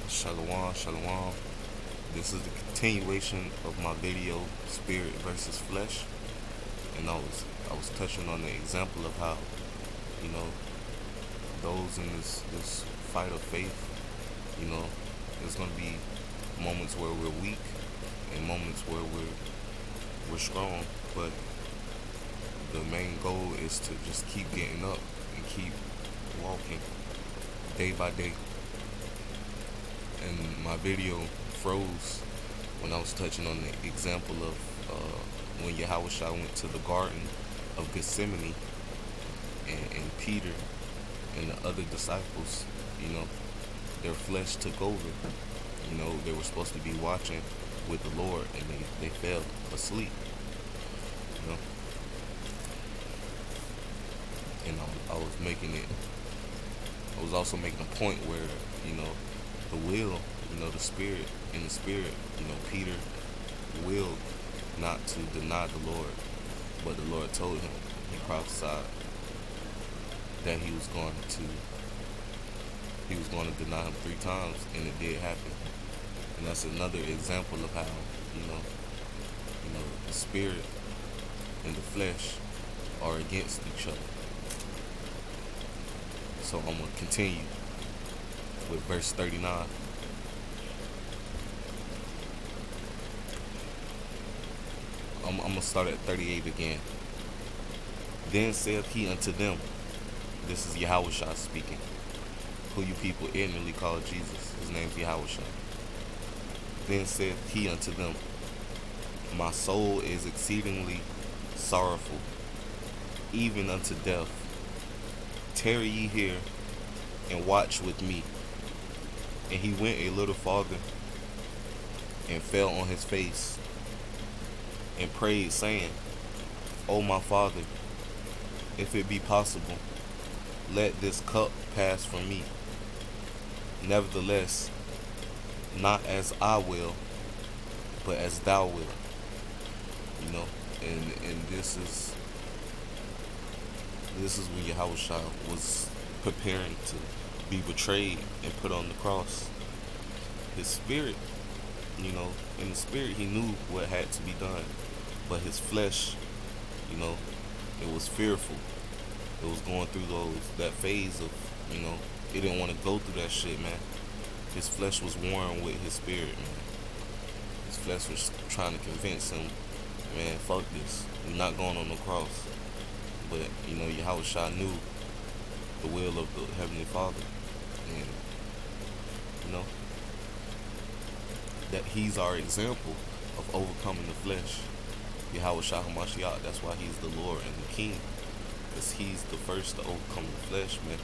Shalom, shalom. This is the continuation of my video, Spirit versus Flesh, and I was touching on the example of how, you know, those in this fight of faith, there's gonna be moments where we're weak and moments where we're strong, but the main goal is to just keep getting up and keep walking day by day. And my video froze when I was touching on the example of when Yahushua went to the Garden of Gethsemane, and Peter and the other disciples, their flesh took over. They were supposed to be watching with the Lord, and they fell asleep. You know, and I was also making a point where, the will, the spirit, in the spirit, Peter willed not to deny the Lord, but the Lord told him, he prophesied that he was going to deny him 3 times, and it did happen. And that's another example of how, the spirit and the flesh are against each other. So I'm going to continue with verse 39. I'm going to start at 38 again. Then saith he unto them, this is Yahushua speaking, who you people ignorantly call Jesus. His name's Yahushua. Then saith he unto them, my soul is exceedingly sorrowful, even unto death. Tarry ye here, and watch with me. And he went a little farther, and fell on his face, and prayed, saying, O my Father, if it be possible, let this cup pass from me. Nevertheless, not as I will, but as thou wilt. And this is when Yahushua was preparing to be betrayed and put on the cross. His spirit, in the spirit he knew what had to be done, but his flesh, it was fearful. It was going through that phase of, it didn't want to go through that shit, man. His flesh was warring with his spirit, man. His flesh was trying to convince him, man, fuck this. We're not going on the cross. But, Yahushua knew the will of the Heavenly Father. And, that he's our example of overcoming the flesh. Yahushua HaMashiach, that's why he's the Lord and the King. Because he's the first to overcome the flesh, man.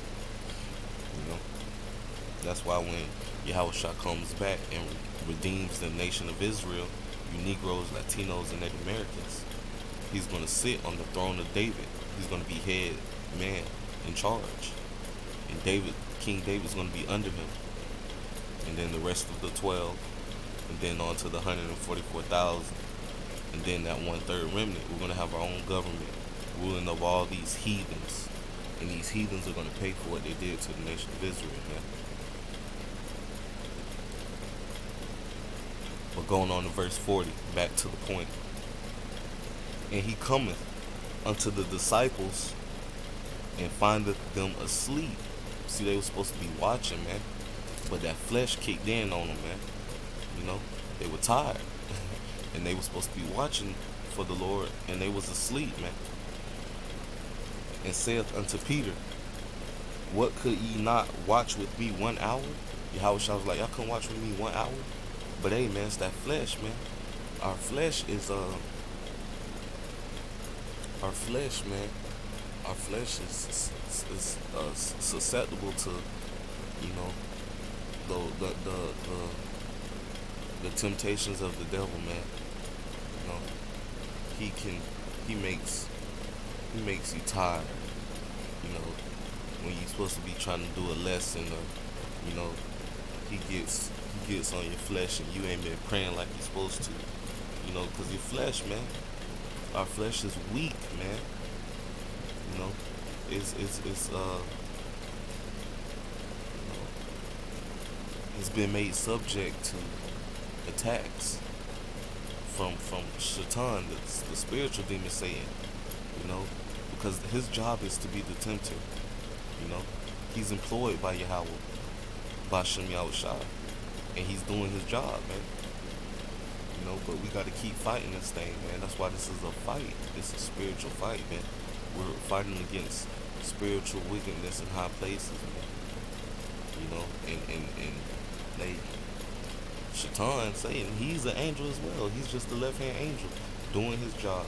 That's why when Yahushua comes back and redeems the nation of Israel, you Negroes, Latinos, and Native Americans, he's going to sit on the throne of David. He's going to be head man in charge. And King David's going to be under him. And then the rest of the 12, and then on to the 144,000. And then that 1/3 remnant. We're going to have our own government ruling of all these heathens. And these heathens are going to pay for what they did to the nation of Israel, man. But going on to verse 40, back to the point. And he cometh unto the disciples, and findeth them asleep. See, they were supposed to be watching, man. But that flesh kicked in on them, man. They were tired. And they were supposed to be watching for the Lord, and they was asleep, man. And saith unto Peter, what, could ye not watch with me 1 hour? Yahushua was like, y'all couldn't watch with me 1 hour? But hey, man, it's that flesh, man. Our flesh is susceptible to, the temptations of the devil, man. He makes you tired. When you're supposed to be trying to do a lesson, or he gets on your flesh, and you ain't been praying like you're supposed to. Because your flesh, man. Our flesh is weak, man. It's has been made subject to attacks from Shaitan, the spiritual demon Satan, you know, because his job is to be the tempter, you know. He's employed by Yahweh, by Shem Yahushua, and he's doing his job, man. You know, but we got to keep fighting this thing, man. That's why this is a fight. It's a spiritual fight, man. We're fighting against spiritual wickedness in high places, man. You know, and they, Shaitan, Satan, he's an angel as well. He's just a left-hand angel doing his job.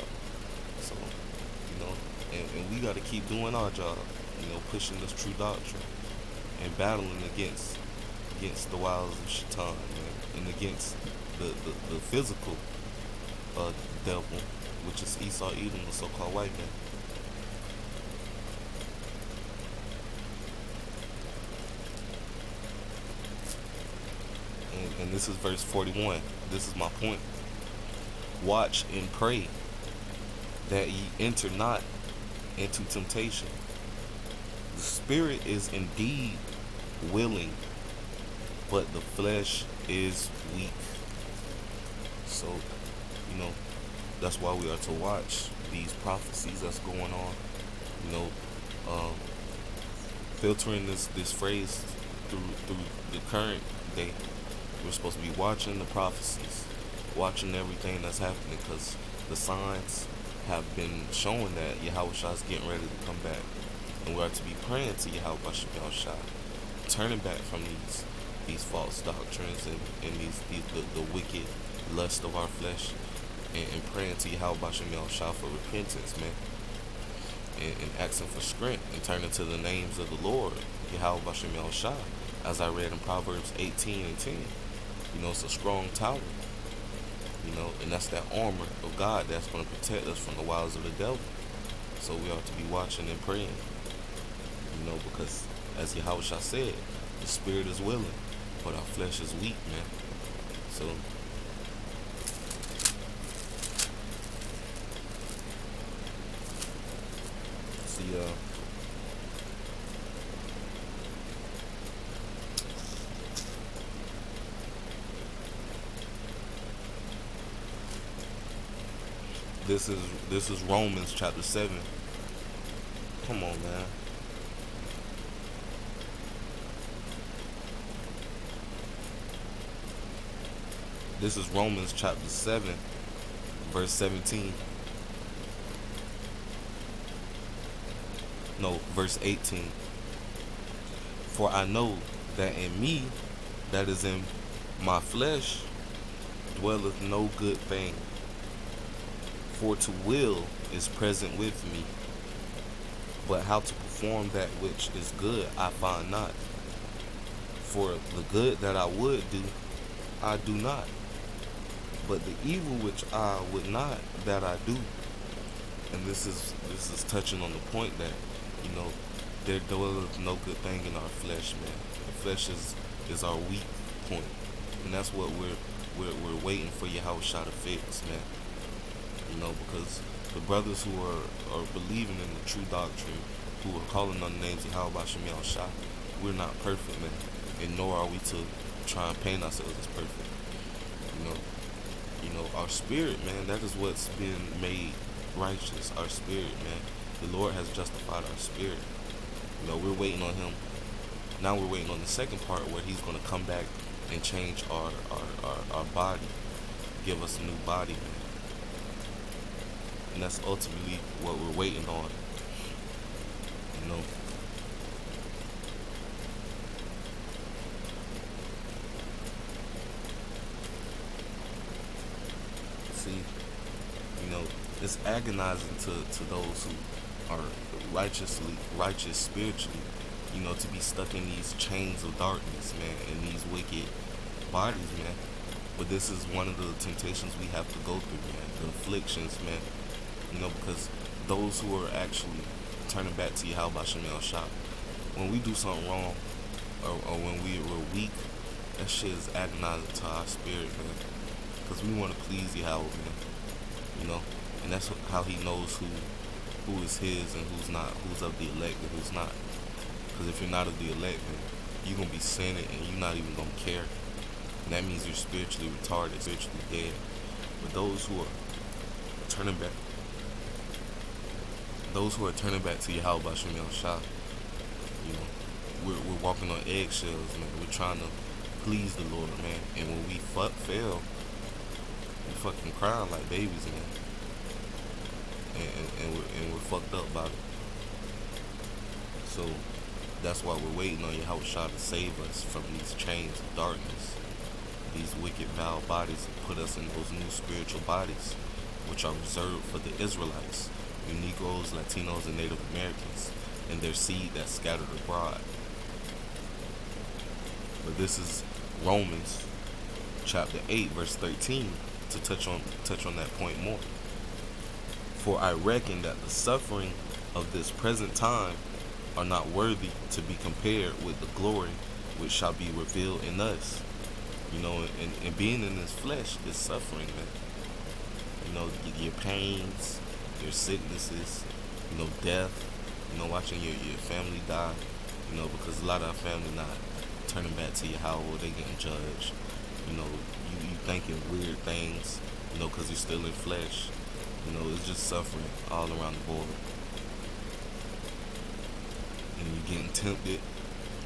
So, you know, and we got to keep doing our job, you know, pushing this true doctrine and battling against the wiles of Shaitan, man, and against the physical devil, which is Esau, Edom, the so-called white man. And this is verse 41. This is my point. Watch and pray that ye enter not into temptation. The spirit is indeed willing, but the flesh is weak. So, you know, that's why we are to watch these prophecies that's going on. You know, filtering this phrase through the current day. We're supposed to be watching the prophecies, watching everything that's happening, because the signs have been showing that Yahweh Shah is getting ready to come back, and we are to be praying to Yahweh Shah, turning back from these false doctrines and the wicked lust of our flesh, and praying to Yahweh Shah for repentance, man, and asking for strength and turning to the names of the Lord, Yahweh Shah, as I read in Proverbs 18:10. You know, it's a strong tower, you know, and that's that armor of God that's going to protect us from the wiles of the devil. So we ought to be watching and praying, you know, because as Yahweh Shah said, the spirit is willing, but our flesh is weak, man. So see, this is Romans chapter 7. Come on, man. This is Romans chapter 7, verse 17. No, verse 18. For I know that in me, that is in my flesh, dwelleth no good thing. For to will is present with me, but how to perform that which is good I find not. For the good that I would do, I do not, but the evil which I would not, that I do. And this is touching on the point that, you know, there dwelleth no good thing in our flesh, man. The flesh is our weak point, and that's what we're waiting for Yahweh Shah to fix, man. You know, because the brothers who are believing in the true doctrine, who are calling on the names of Yahweh Shah, we're not perfect, man, and nor are we to try and paint ourselves as perfect. You know, our spirit, man, that is what's been made righteous. Our spirit, man, the Lord has justified our spirit. You know, we're waiting on Him. Now we're waiting on the second part, where He's going to come back and change our body, give us a new body, man. And that's ultimately what we're waiting on. You know. See, you know, it's agonizing to those who are righteous spiritually, you know, to be stuck in these chains of darkness, man, and these wicked bodies, man. But this is one of the temptations we have to go through, man. The afflictions, man. You know, because those who are actually turning back to Yahweh Shah, when we do something wrong, or when we're weak, that shit is agonizing to our spirit, man. Because we want to please Yahweh, man. You know, and that's how He knows who is His and who's not, who's of the elect and who's not. Because if you're not of the elect, man, you're gonna be sinning and you're not even gonna care. And that means you're spiritually retarded, spiritually dead. But turning back, those who are turning back to Yahweh Bashim Shah, you know, we're walking on eggshells, man. We're trying to please the Lord, man. And when we fail, we fucking crying like babies, man. And we're fucked up about it. So that's why we're waiting on Yahweh Shah to save us from these chains of darkness, these wicked, vile bodies, and put us in those new spiritual bodies, which are reserved for the Israelites, you Negroes, Latinos, and Native Americans, and their seed that's scattered abroad. But this is Romans chapter 8, verse 13, to touch on that point more. For I reckon that the suffering of this present time are not worthy to be compared with the glory which shall be revealed in us. You know, and being in this flesh is suffering, man. You know, your pains, your sicknesses, you know, death, you know, watching your family die, you know, because a lot of our family not turning back to Yahweh, they getting judged. You know, you thinking weird things, you know, because you're still in flesh. You know, it's just suffering all around the board. And you're getting tempted.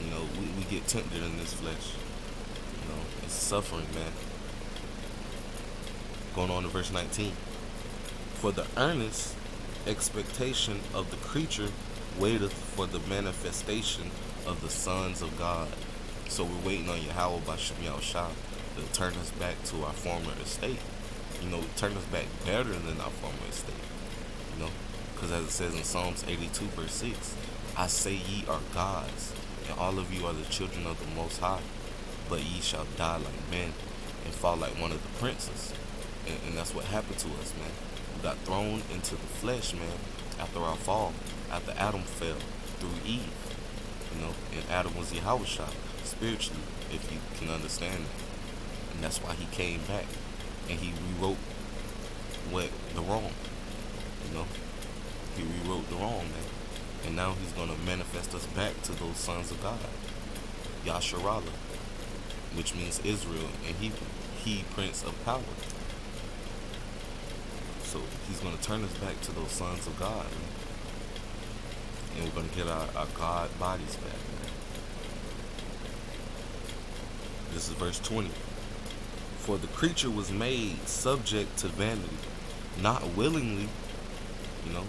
You know, we get tempted in this flesh. You know, it's suffering, man. Going on to verse 19. For the earnest expectation of the creature waiteth for the manifestation of the sons of God. So we're waiting on Yahweh Bashim Shah to turn us back to our former estate. You know, turn us back better than our former estate. You know, because as it says in Psalms 82, verse 6, I say ye are gods, and all of you are the children of the Most High, but ye shall die like men and fall like one of the princes. And that's what happened to us, man. We got thrown into the flesh, man, after our fall, after Adam fell through Eve. You know, and Adam was Yahweh Shah, spiritually, if you can understand that. And that's why he came back. And he rewrote the wrong, you know. He rewrote the wrong, man. And now he's going to manifest us back to those sons of God. Yasharallah, which means Israel in Hebrew. He, Prince of Power. So he's going to turn us back to those sons of God, man. And we're going to get our God bodies back, man. This is verse 20. For the creature was made subject to vanity, not willingly, you know,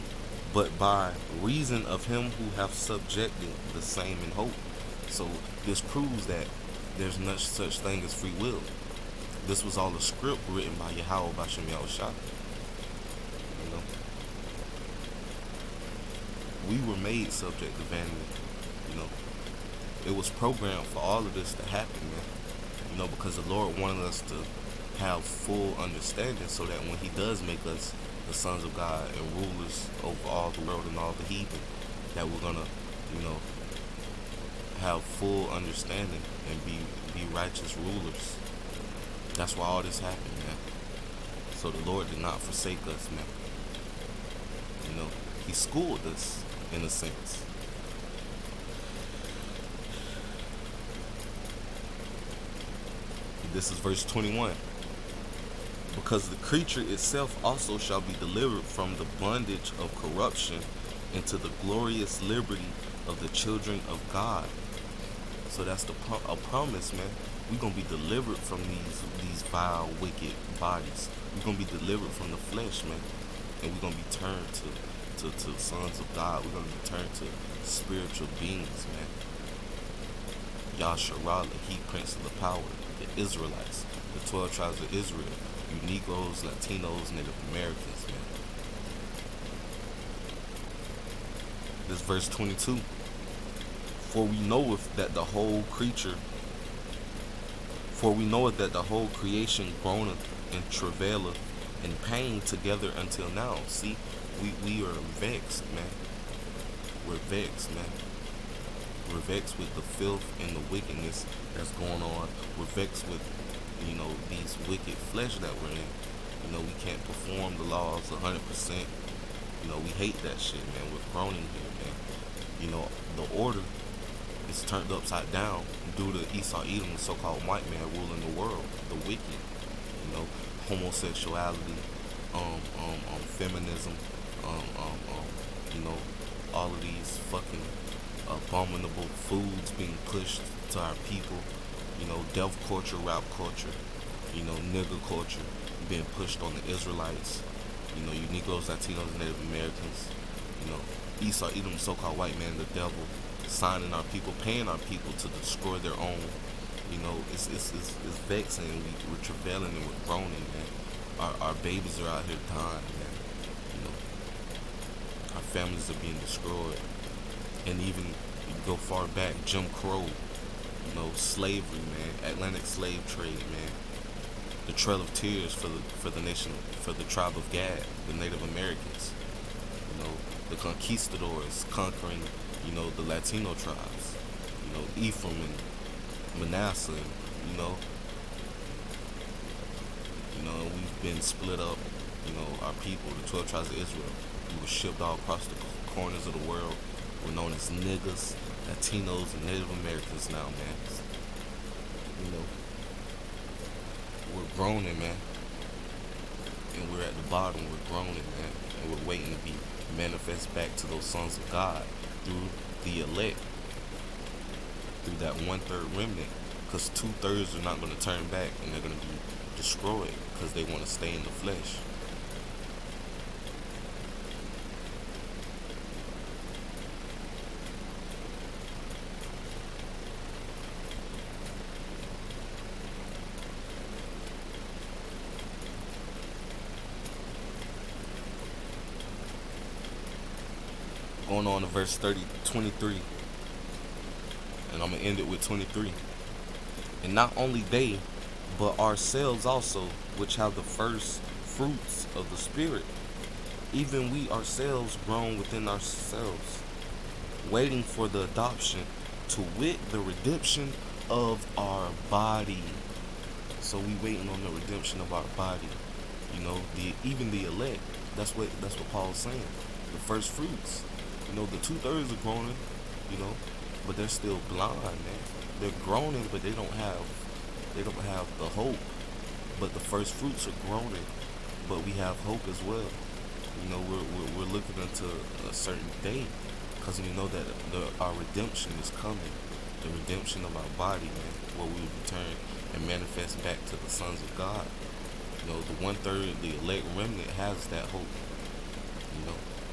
but by reason of him who hath subjected the same in hope. So this proves that there's no such thing as free will. This was all a script written by Yahweh Bashim Shah. You know, we were made subject to vanity. You know, it was programmed for all of this to happen, man. You know, because the Lord wanted us to have full understanding so that when he does make us the sons of God and rulers over all the world and all the heathen, that we're going to, you know, have full understanding and be righteous rulers. That's why all this happened, man. So the Lord did not forsake us, man. You know, he schooled us in a sense. This is verse 21. Because the creature itself also shall be delivered from the bondage of corruption into the glorious liberty of the children of God. So that's a promise, man. We're going to be delivered from these vile, wicked bodies. We're going to be delivered from the flesh, man. And we're going to be turned to sons of God. We're going to be turned to spiritual beings, man. Yasharallah, he Prince of the Power. The Israelites, the 12 tribes of Israel, you Negroes, Latinos, Native Americans, man. This verse 22. For we knoweth that the whole creation groaneth and travaileth in pain together until now. See, we are vexed, man. We're vexed, man. We're vexed with the filth and the wickedness that's going on. We're vexed with, you know, these wicked flesh that we're in. You know, we can't perform the laws 100%. You know, we hate that shit, man. We're groaning here, man. You know, the order It's turned upside down due to Esau Edom, the so-called white man ruling the world, the wicked. Homosexuality, feminism, um, um, um, you know, all of these fucking abominable foods being pushed to our people. Death culture, rap culture, nigger culture being pushed on the Israelites. You Negroes, Latinos, Native Americans. You know, Esau Edom, so-called white man, the devil, signing our people, paying our people to destroy their own. It's vexing. We're travailing and we're groaning, man. Our babies are out here dying, man. You know, our families are being destroyed. And even you go far back, Jim Crow, slavery, man, Atlantic slave trade, man. The Trail of Tears for the nation, for the tribe of Gad, the Native Americans. The conquistadors conquering, the Latino tribes. Ephraim and Manasseh, we've been split up. Our people, the 12 tribes of Israel, we were shipped all across the corners of the world. We're known as niggas, Latinos, and Native Americans now, man. You know, we're groaning, man. And we're at the bottom, we're groaning, man. And we're waiting to be manifest back to those sons of God through the elect, through that 1/3 remnant. Because 2/3 are not going to turn back and they're going to be destroyed because they want to stay in the flesh. Going on to verse 23, and I'm going to end it with 23. And not only they, but ourselves also, which have the first fruits of the Spirit, even we ourselves grown within ourselves, waiting for the adoption, to wit, the redemption of our body. So we waiting on the redemption of our body. Even the elect. That's what Paul's saying. The first fruits. The 2/3 are groaning, but they're still blind, man. They're groaning, but they don't have the hope. But the first fruits are groaning, but we have hope as well. We're looking into a certain day, because we know that our redemption is coming. The redemption of our body, man, where we will return and manifest back to the sons of God. The 1/3, the elect remnant, has that hope.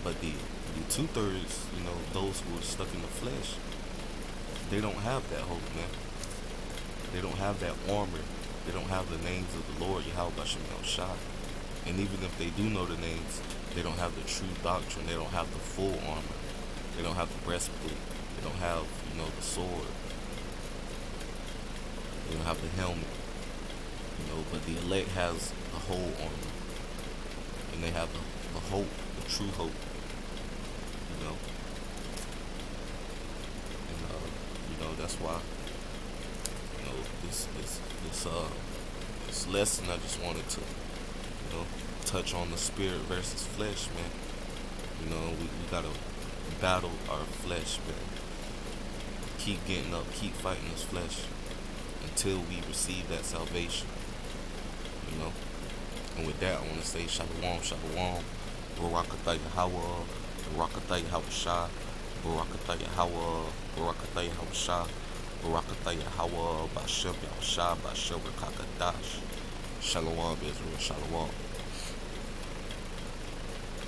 But the 2/3, those who are stuck in the flesh, they don't have that hope, man. They don't have that armor. They don't have the names of the Lord, Yahweh Shem Shah. And even if they do know the names, they don't have the true doctrine. They don't have the full armor. They don't have the breastplate. They don't have, the sword. They don't have the helmet. But the elect has the whole armor. And they have the hope, the true hope. And that's why, this lesson, I just wanted to, touch on the spirit versus flesh, man. We gotta battle our flesh, man. Keep getting up, keep fighting this flesh until we receive that salvation. And with that, I want to say Shalom, Shalom, Barakatah Yahweh, Barakatah Yahweh, Barakatah Yahweh, Barakatah Yahweh, Barakatah Yahweh, Bashem Yahweh, Bashem Rakakadash. Shalom, Israel, Shalom.